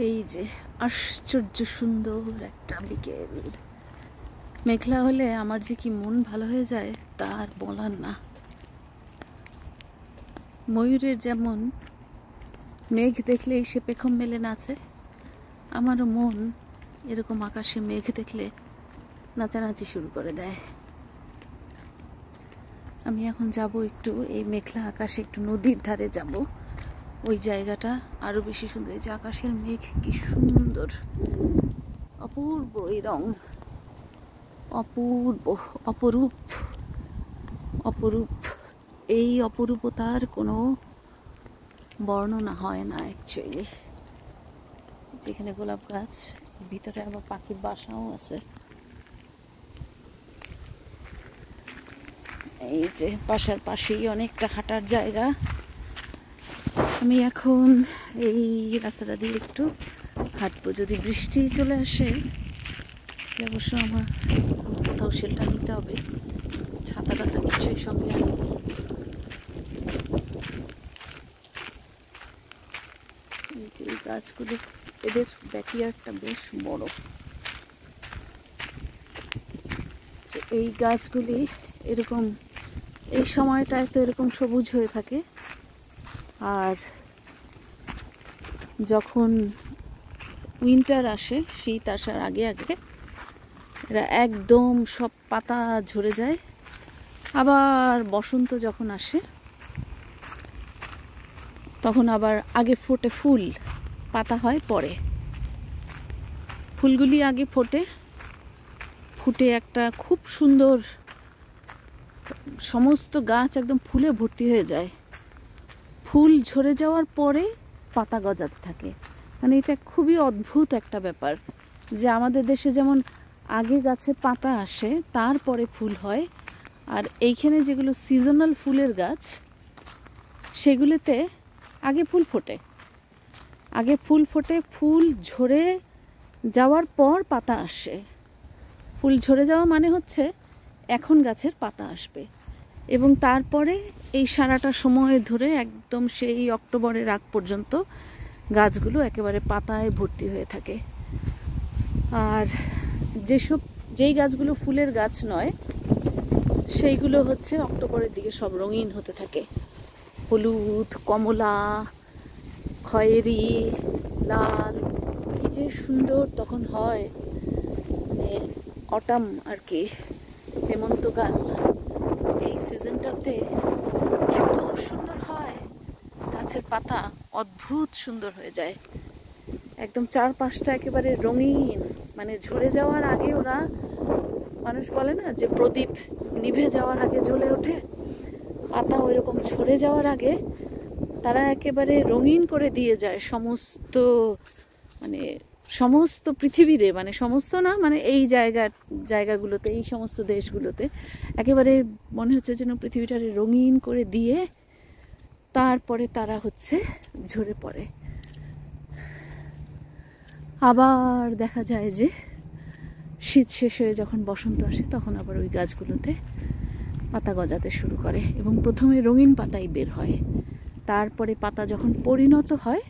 এই যে আশ্চর্য সুন্দর একটা বিকেল। মেঘলা হলে আমার যে কি মন ভালো হয়ে যায় তার বলার না। ময়ূরের যেমন মেঘ দেখলেই সে পেখম মেলে নাচে, আমারও মন এরকম আকাশে মেঘ দেখলে নাচানাচি শুরু করে দেয়। আমি এখন যাব একটু এই মেঘলা আকাশে, একটু নদীর ধারে যাব। ওই জায়গাটা আরো বেশি সুন্দর। এই যে আকাশের মেঘ কি সুন্দর, অপূর্ব এই রং, অপূর্ব, অপরূপ, অপরূপ। এই অপরূপতার কোনো বর্ণনা হয় না অ্যাকচুয়ালি। যেখানে গোলাপ গাছ, ভিতরে আবার পাখির বাসাও আছে। এই যে বাসার পাশেই অনেকটা হাঁটার জায়গা। আমি এখন এই রাস্তাটা দিয়ে একটু হাঁটবো। যদি বৃষ্টি চলে আসে অবশ্য আমার কোথাও শেল্টার নিতে হবে, ছাতা টাতা কিছুই সঙ্গে আনি। এই যে গাছগুলো, এদের ব্যাকইয়ার্ডটা বেশ বড়। এই গাছগুলি এরকম এই সময়টায় তো এরকম সবুজ হয়ে থাকে, আর যখন উইন্টার আসে, শীত আসার আগে আগে এরা একদম সব পাতা ঝরে যায়। আবার বসন্ত যখন আসে তখন আবার আগে ফোটে ফুল, পাতা হয় পরে। ফুলগুলি আগে ফোটে, ফুটে একটা খুব সুন্দর, সমস্ত গাছ একদম ফুলে ভর্তি হয়ে যায়। ফুল ঝরে যাওয়ার পরে পাতা গজাতে থাকে। মানে এটা খুবই অদ্ভুত একটা ব্যাপার যে আমাদের দেশে যেমন আগে গাছে পাতা আসে তারপরে ফুল হয়, আর এইখানে যেগুলো সিজনাল ফুলের গাছ সেগুলিতে আগে ফুল ফোটে। আগে ফুল ফোটে, ফুল ঝরে যাওয়ার পর পাতা আসে। ফুল ঝরে যাওয়া মানে হচ্ছে এখন গাছের পাতা আসবে, এবং তারপরে এই সারাটা সময় ধরে একদম সেই অক্টোবরের আগ পর্যন্ত গাছগুলো একেবারে পাতায় ভর্তি হয়ে থাকে। আর যেই গাছগুলো ফুলের গাছ নয় সেইগুলো হচ্ছে অক্টোবরের দিকে সব রঙিন হতে থাকে। হলুদ, কমলা, খয়েরি, লাল, কি যে সুন্দর তখন হয়। মানে অটাম আর কি, হেমন্তকাল, এই সিজনটাতে এত সুন্দর হয়। গাছের পাতা অদ্ভুত সুন্দর হয়ে যায়, একদম চারপাশটা একেবারে রঙিন। মানে ঝরে যাওয়ার আগে ওরা, মানুষ বলে না যে প্রদীপ নিভে যাওয়ার আগে জ্বলে ওঠে, পাতা ওই রকম ঝরে যাওয়ার আগে তারা একেবারে রঙিন করে দিয়ে যায় সমস্ত, মানে সমস্ত পৃথিবীরে, মানে সমস্ত না, মানে এই জায়গাগুলোতে, এই সমস্ত দেশগুলোতে একেবারে মনে হচ্ছে যেন পৃথিবীটারে রঙিন করে দিয়ে তারপরে তারা হচ্ছে ঝরে পড়ে। আবার দেখা যায় যে শীত শেষ হয়ে যখন বসন্ত আসে তখন আবার ওই গাছগুলোতে পাতা গজাতে শুরু করে, এবং প্রথমে রঙিন পাতাই বের হয়, তারপরে পাতা যখন পরিণত হয়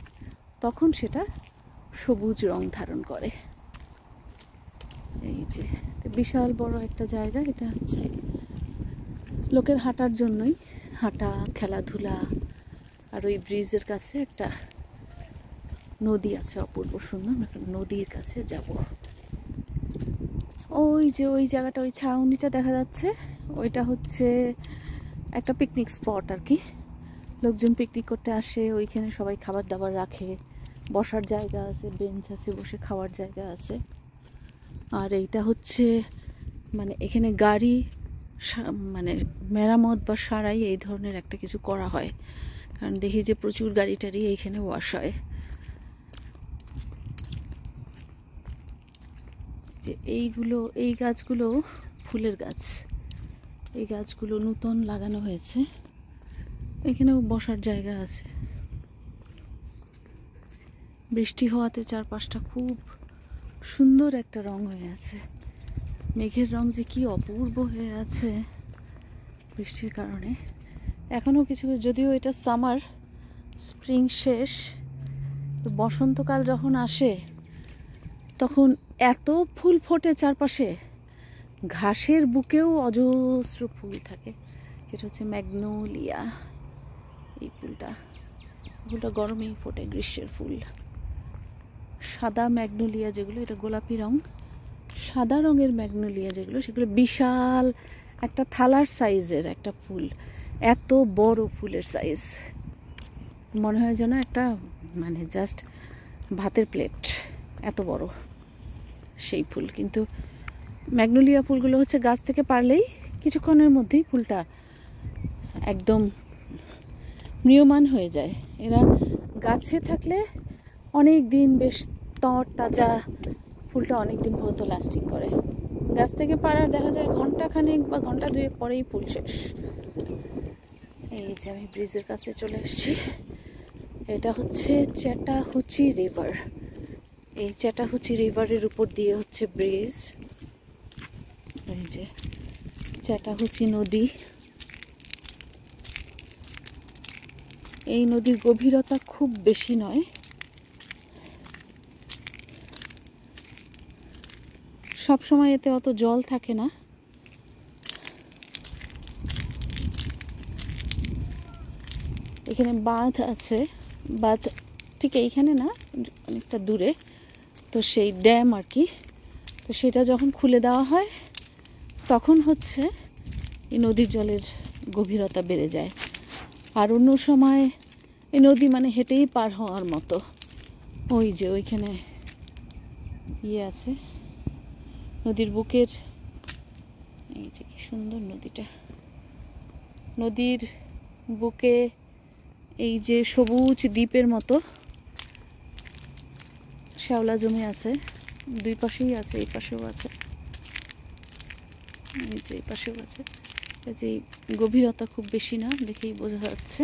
তখন সেটা সবুজ রং ধারণ করে। এই যে বিশাল বড় একটা জায়গা, এটা হচ্ছে লোকের হাঁটার জন্যই, হাঁটা, খেলাধুলা। আর ওই ব্রিজের কাছে একটা নদী আছে অপূর্ব সুন্দর, একটা নদীর কাছে যাব। ওই যে ওই জায়গাটা, ওই ছাউনিটা দেখা যাচ্ছে, ওইটা হচ্ছে একটা পিকনিক স্পট আর কি। লোকজন পিকনিক করতে আসে, ওইখানে সবাই খাবার দাবার রাখে, বসার জায়গা আছে, বেঞ্চ আছে, বসে খাওয়ার জায়গা আছে। আর এইটা হচ্ছে মানে এখানে গাড়ি মানে মেরামত বা সারাই এই ধরনের একটা কিছু করা হয়, কারণ দেখি যে প্রচুর গাড়ি টাড়ি এইখানে ওয়াশ হয়। যে এইগুলো, এই গাছগুলো ফুলের গাছ, এই গাছগুলো নতুন লাগানো হয়েছে। এখানেও বসার জায়গা আছে। বৃষ্টি হওয়াতে চারপাশটা খুব সুন্দর একটা রং হয়ে আছে। মেঘের রং যে কি অপূর্ব হয়ে আছে বৃষ্টির কারণে। এখনও কিছু, যদিও এটা সামার, স্প্রিং শেষ, তো বসন্তকাল যখন আসে তখন এত ফুল ফোটে চারপাশে, ঘাসের বুকেও অজস্র ফুল থাকে, যেটা হচ্ছে ম্যাগনোলিয়া। এই ফুলটা গরমেই ফোটে, গ্রীষ্মের ফুল। সাদা ম্যাগনোলিয়া যেগুলো, এটা গোলাপি রং, সাদা রঙের ম্যাগনোলিয়া যেগুলো, সেগুলো বিশাল একটা থালার সাইজের একটা ফুল, এত বড় ফুলের সাইজ, মনে হয় যেন একটা মানে জাস্ট ভাতের প্লেট, এত বড় সেই ফুল। কিন্তু ম্যাগনোলিয়া ফুলগুলো হচ্ছে গাছ থেকে পারলেই কিছুক্ষণের মধ্যেই ফুলটা একদম ম্রিয়মান হয়ে যায়। এরা গাছে থাকলে অনেক দিন বেশ তাজা ফুলটা অনেক দিন পর্যন্ত লাস্টিং করে। গাছ থেকে পাড়ার দেখা যায় ঘন্টাখানেক বা ঘন্টা দুয়েক পরেই ফুল শেষ। এই যে আমি ব্রিজের কাছে চলে এসেছি। এটা হচ্ছে চ্যাটাহুচি রিভার। এই চ্যাটাহুচি রিভারের উপর দিয়ে হচ্ছে ব্রিজ। এই যে চ্যাটাহুচি নদী। এই নদীর গভীরতা খুব বেশি নয়, সব সময় এতে অত জল থাকে না। এখানে বাঁধ আছে, বাঁধ ঠিক এইখানে না, অনেকটা দূরে। তো সেই ড্যাম আর কি, তো সেটা যখন খুলে দেওয়া হয় তখন হচ্ছে এই নদীর জলের গভীরতা বেড়ে যায়। আর অন্য সময় এই নদী মানে হেঁটেই পার হওয়ার মতো। ওই যে ওইখানে আছে নদীর বুকের, এই যে কি সুন্দর নদীটা, নদীর বুকে এই যে সবুজ দ্বীপের মতো শ্যাওলা জমি আছে, দুই পাশেই আছে, এই পাশেও আছে, এই যে এই পাশেও আছে। এই যে গভীরতা খুব বেশি না, দেখেই বোঝা যাচ্ছে।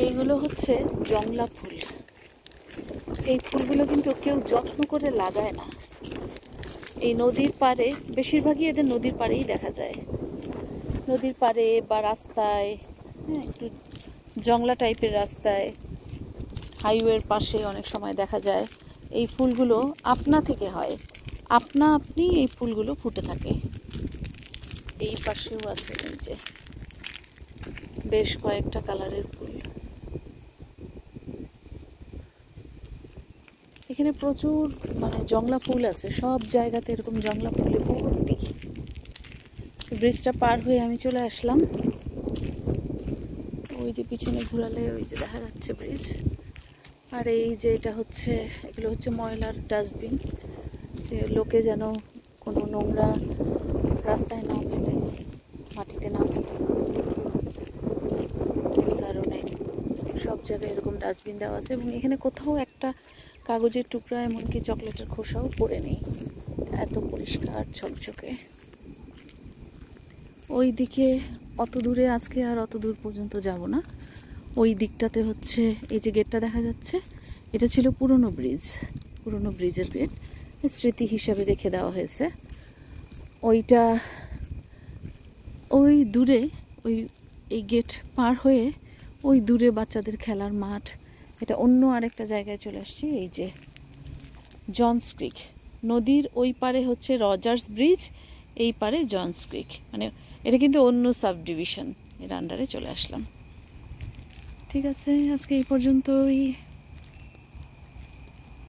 এইগুলো হচ্ছে জংলা ফুল। এই ফুলগুলো কিন্তু কেউ যত্ন করে লাগায় না। এই নদীর পাড়ে, বেশিরভাগই এদের নদীর পাড়েই দেখা যায়, নদীর পাড়ে বা রাস্তায়, হ্যাঁ একটু জংলা টাইপের রাস্তায়, হাইওয়ের পাশে অনেক সময় দেখা যায়। এই ফুলগুলো আপনা থেকে হয়, আপনা আপনি এই ফুলগুলো ফুটে থাকে। এই পাশেও আছে, এই যে বেশ কয়েকটা কালারের ফুল। এখানে প্রচুর মানে জংলা ফুল আছে, সব জায়গাতে এরকম জংলা ফুলে ভর্তি। ব্রিজটা পার হয়ে আমি চলে আসলাম। ওই যে পিছনে ঘোরালে ওই যে দেখা যাচ্ছে ব্রিজ। আর এই যে এটা হচ্ছে, এগুলো হচ্ছে ময়লার ডাস্টবিন, যে লোকে যেন কোনো নোংরা রাস্তায় না ফেলে, মাটিতে না ফেলে, এই কারণে সব জায়গায় এরকম ডাস্টবিন দেওয়া আছে। এবং এখানে কোথাও একটা কাগজের টুকরা, এমনকি চকলেটের খোসাও পড়ে নেই, এত পরিষ্কার ঝকঝকে। ওই দিকে অত দূরে আজকে আর অত দূর পর্যন্ত যাব না। ওই দিকটাতে হচ্ছে এই যে গেটটা দেখা যাচ্ছে, এটা ছিল পুরনো ব্রিজ, পুরনো ব্রিজের গেট, স্মৃতি হিসাবে রেখে দেওয়া হয়েছে। ওইটা ওই দূরে, ওই এই গেট পার হয়ে ওই দূরে বাচ্চাদের খেলার মাঠ, এটা অন্য আরেকটা জায়গায় চলে আসছি। এই যে জনস ক্রিক, নদীর ওই পারে হচ্ছে রজার্স ব্রিজ, এই পারে জনস ক্রিক, মানে এটা কিন্তু অন্য সাব ডিভিশন, এর আন্ডারে চলে আসলাম। ঠিক আছে, আজকে এই পর্যন্তই।